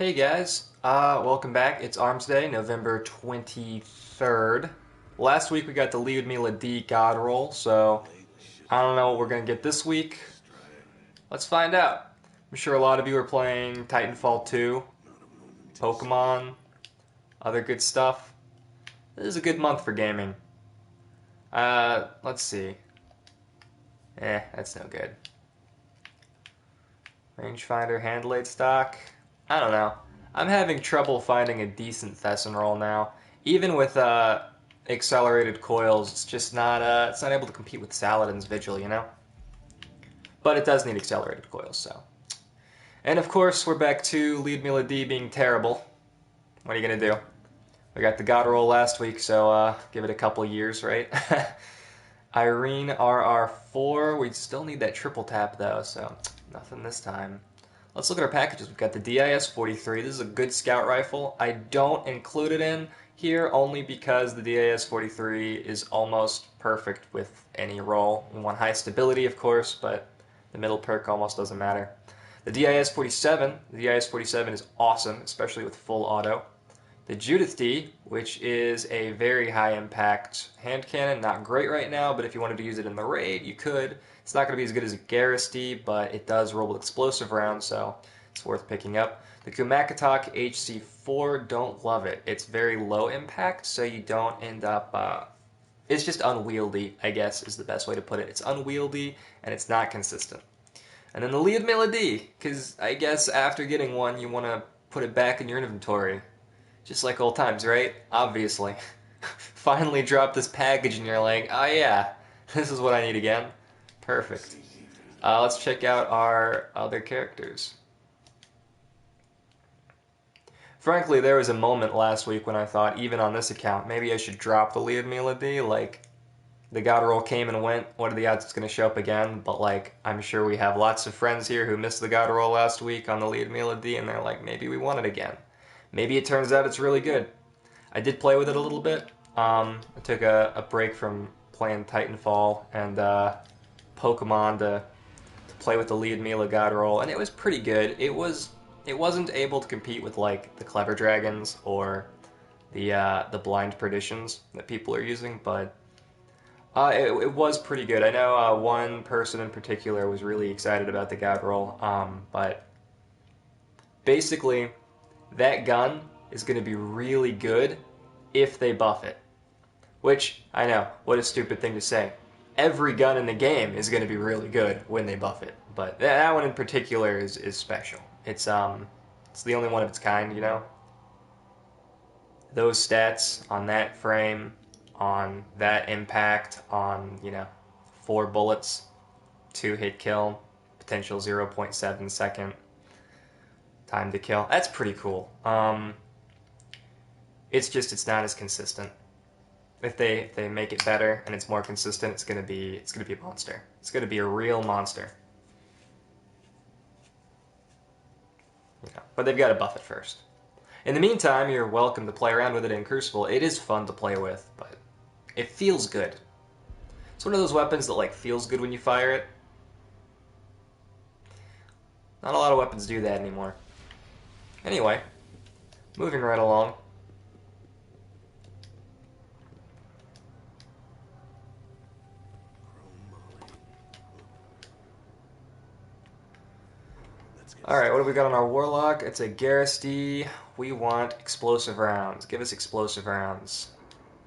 Hey guys, welcome back. It's Armsday, November 23rd. Last week we got the Lead Me D God roll, so I don't know what we're gonna get this week. Let's find out. I'm sure a lot of you are playing Titanfall 2, Pokemon, other good stuff. This is a good month for gaming. Let's see. That's no good. Rangefinder, hand-laid stock. I don't know. I'm having trouble finding a decent Thesson roll now. Even with accelerated coils, it's not able to compete with Saladin's Vigil, you know? But it does need accelerated coils, so. And of course, we're back to Lead Me D being terrible. What are you gonna do? We got the God roll last week, so give it a couple years, right? Irene RR4. We still need that triple tap though, so nothing this time. Let's look at our packages. We've got the DIS-43. This is a good scout rifle. I don't include it in here only because the DIS-43 is almost perfect with any roll. We want high stability, of course, but the middle perk almost doesn't matter. The DIS-47 is awesome, especially with full auto. The Judith D, which is a very high impact hand cannon, not great right now, but if you wanted to use it in the raid, you could. It's not going to be as good as a Garrus D, but it does roll with explosive rounds, so it's worth picking up. The Kumakatok HC4, don't love it. It's very low impact, so you don't end up... it's just unwieldy, I guess, is the best way to put it. It's unwieldy, and it's not consistent. And then the Lead Melody, because I guess after getting one, you want to put it back in your inventory. Just like old times, right? Obviously. Finally drop this package and you're like, oh yeah, this is what I need again. Perfect. Let's check out our other characters. Frankly, there was a moment last week when I thought, even on this account, maybe I should drop the Lead Melody. Like, the God roll came and went, what are the odds it's going to show up again? But like, I'm sure we have lots of friends here who missed the God roll last week on the Lead Melody, and they're like, maybe we want it again. Maybe it turns out it's really good. I did play with it a little bit. I took a break from playing Titanfall and Pokemon to play with the Lead Mila God roll, and it was pretty good. It wasn't able to compete with like the Clever Dragons or the Blind Perditions that people are using, but it was pretty good. I know one person in particular was really excited about the God roll, but basically that gun is going to be really good if they buff it. Which, I know, what a stupid thing to say. Every gun in the game is going to be really good when they buff it. But that one in particular is special. It's the only one of its kind, you know? Those stats on that frame, on that impact, on, 4 bullets, 2 hit kill, potential 0.7 second time to kill. That's pretty cool. It's not as consistent. If they make it better and it's more consistent, it's gonna be a monster. It's gonna be a real monster. But they've got to buff it first. In the meantime, you're welcome to play around with it in Crucible. It is fun to play with, but it feels good. It's one of those weapons that like feels good when you fire it. Not a lot of weapons do that anymore. Anyway, moving right along. Alright, what do we got on our Warlock? It's a Garrus D. We want explosive rounds. Give us explosive rounds.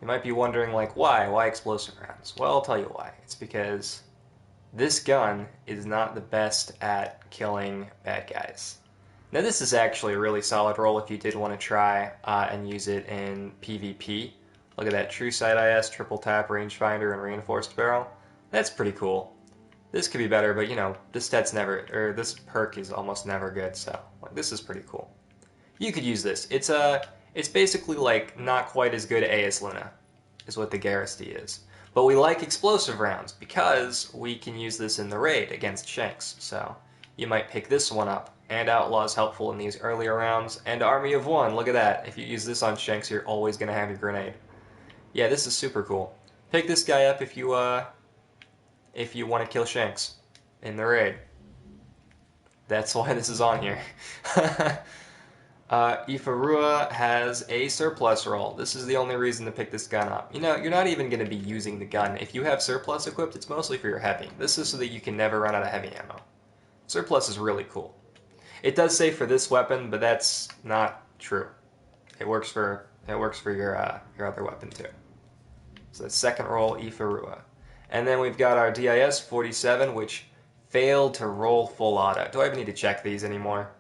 You might be wondering, like, why? Why explosive rounds? Well, I'll tell you why. It's because this gun is not the best at killing bad guys. Now, this is actually a really solid roll if you did want to try and use it in PvP. Look at that, True Sight IS, Triple Tap, Rangefinder, and Reinforced Barrel. That's pretty cool. This could be better, but this perk is almost never good, so like, this is pretty cool. You could use this. It's basically like not quite as good AS Luna, is what the Garrus D is. But we like explosive rounds because we can use this in the raid against Shanks, so you might pick this one up. And Outlaw is helpful in these earlier rounds. And Army of One, look at that. If you use this on Shanks, you're always going to have your grenade. Yeah, this is super cool. Pick this guy up if you want to kill Shanks in the raid. That's why this is on here. Ifarua has a surplus roll. This is the only reason to pick this gun up. You know, you're not even going to be using the gun. If you have surplus equipped, it's mostly for your heavy. This is so that you can never run out of heavy ammo. Surplus is really cool. It does say for this weapon, but that's not true. It works for your other weapon too. So the second roll, Ifarua. And then we've got our DIS 47, which failed to roll full auto. Do I even need to check these anymore?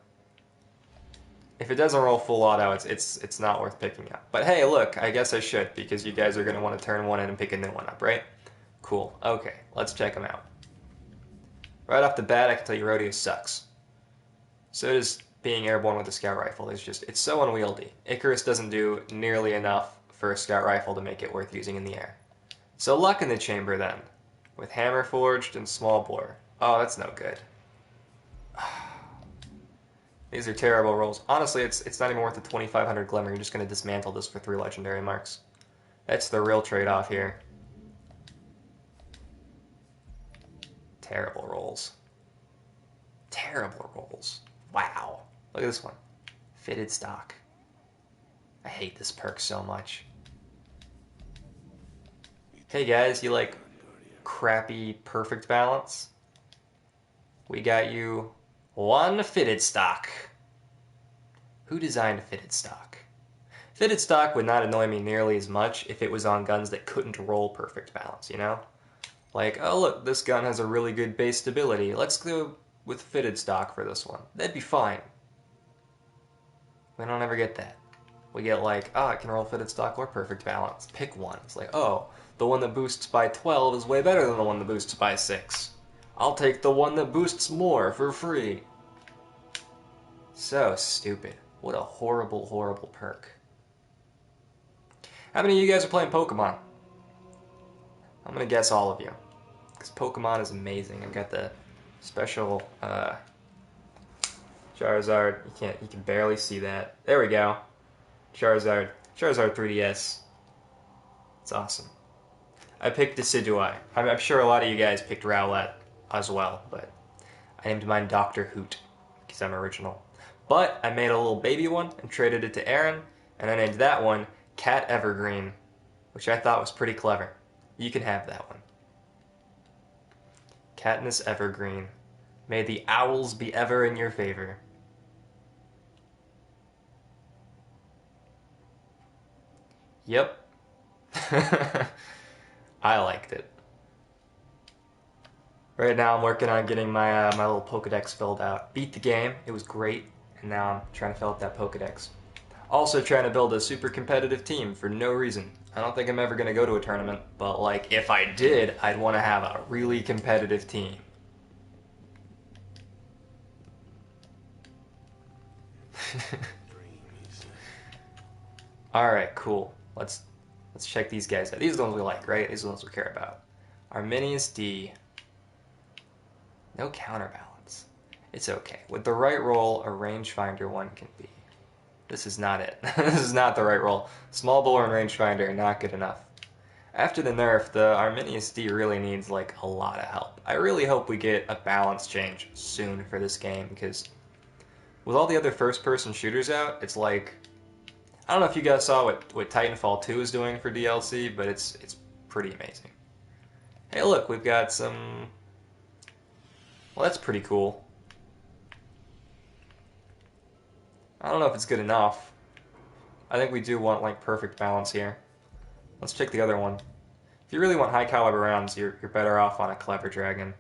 If it doesn't roll full auto, it's not worth picking up. But hey, look, I guess I should, because you guys are going to want to turn one in and pick a new one up, right? Cool. Okay, let's check them out. Right off the bat, I can tell you rodeo sucks. So does being airborne with a scout rifle. It's so unwieldy. Icarus doesn't do nearly enough for a scout rifle to make it worth using in the air. So luck in the chamber then, with hammer forged and small bore. Oh, that's no good. These are terrible rolls. Honestly, it's not even worth the 2,500 glimmer. You're just going to dismantle this for 3 legendary marks. That's the real trade-off here. Terrible rolls. Terrible rolls. Wow. Look at this one. Fitted stock. I hate this perk so much. Hey guys, you like crappy perfect balance? We got you one fitted stock. Who designed fitted stock? Fitted stock would not annoy me nearly as much if it was on guns that couldn't roll perfect balance, you know? Like, oh look, this gun has a really good base stability. Let's go with fitted stock for this one. That'd be fine. We don't ever get that. We get like, oh, it can roll fitted stock or perfect balance. Pick one. It's like, oh, the one that boosts by 12 is way better than the one that boosts by 6. I'll take the one that boosts more for free. So stupid. What a horrible, horrible perk. How many of you guys are playing Pokemon? I'm gonna guess all of you. Because Pokemon is amazing. I've got the special Charizard. You can barely see that. There we go. Charizard 3DS. It's awesome. I picked Decidueye. I'm sure a lot of you guys picked Rowlet as well, but I named mine Dr. Hoot because I'm original. But I made a little baby one and traded it to Aaron, and I named that one Cat Evergreen, which I thought was pretty clever. You can have that one. Katniss Evergreen. May the owls be ever in your favor. Yep. I liked it. Right now I'm working on getting my my little Pokedex filled out. Beat the game, it was great, and now I'm trying to fill out that Pokedex. Also trying to build a super competitive team for no reason. I don't think I'm ever going to go to a tournament, but like if I did, I'd want to have a really competitive team. Alright, cool. Let's check these guys out. These are the ones we like, right? These are the ones we care about. Arminius D. No counterbalance. It's okay. With the right roll, a rangefinder one can be. This is not it. This is not the right roll. Small bore and rangefinder are not good enough. After the nerf, the Arminius D really needs like a lot of help. I really hope we get a balance change soon for this game, because with all the other first-person shooters out, it's like, I don't know if you guys saw what Titanfall 2 is doing for DLC, but it's pretty amazing. Hey look, we've got some... Well, that's pretty cool. I don't know if it's good enough. I think we do want like perfect balance here. Let's check the other one. If you really want high caliber rounds, you're better off on a Clever Dragon.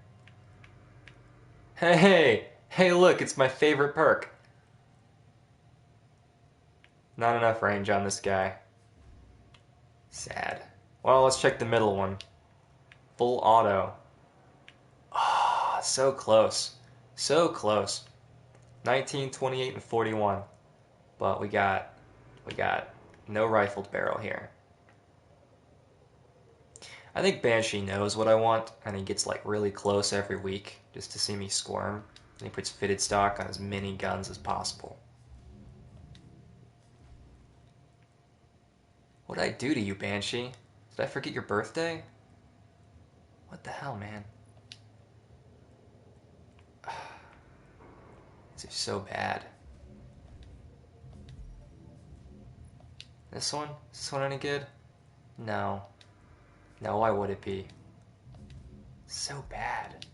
Hey look, it's my favorite perk. Not enough range on this guy. Sad. Well, let's check the middle one. Full auto. Ah, so close. So close. 19, 28, and 41. But we got no rifled barrel here. I think Banshee knows what I want, and he gets like really close every week just to see me squirm. And he puts fitted stock on as many guns as possible. What did I do to you, Banshee? Did I forget your birthday? What the hell, man? These are so bad. This one? Is this one any good? No. No, why would it be? So bad.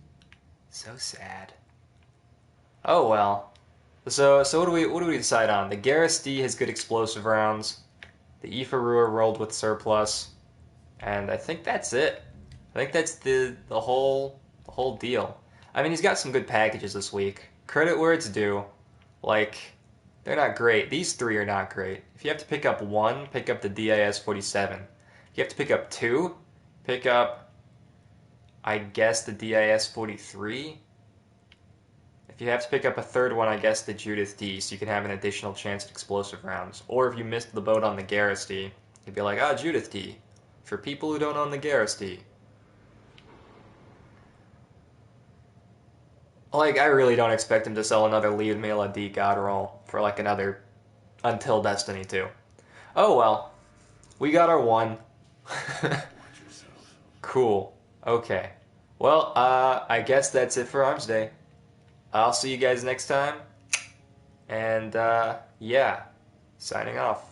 So sad. Oh well. So what do we decide on? The Garrus D has good explosive rounds. The Ifarua rolled with surplus. And I think that's it. I think that's the whole deal. I mean, he's got some good packages this week. Credit where it's due. Like, they're not great. These three are not great. If you have to pick up one, pick up the DIS-47. If you have to pick up two, pick up, I guess, the DIS-43. If you have to pick up a third one, I guess the Judith D, so you can have an additional chance at explosive rounds. Or if you missed the boat on the Garrus D, you'd be like, ah, Judith D. For people who don't own the Garrus D. Like, I really don't expect him to sell another Lead Mela D God roll for like another until Destiny 2. Oh well. We got our one. Cool. Okay. Well, I guess that's it for Armsday. I'll see you guys next time. And, yeah. Signing off.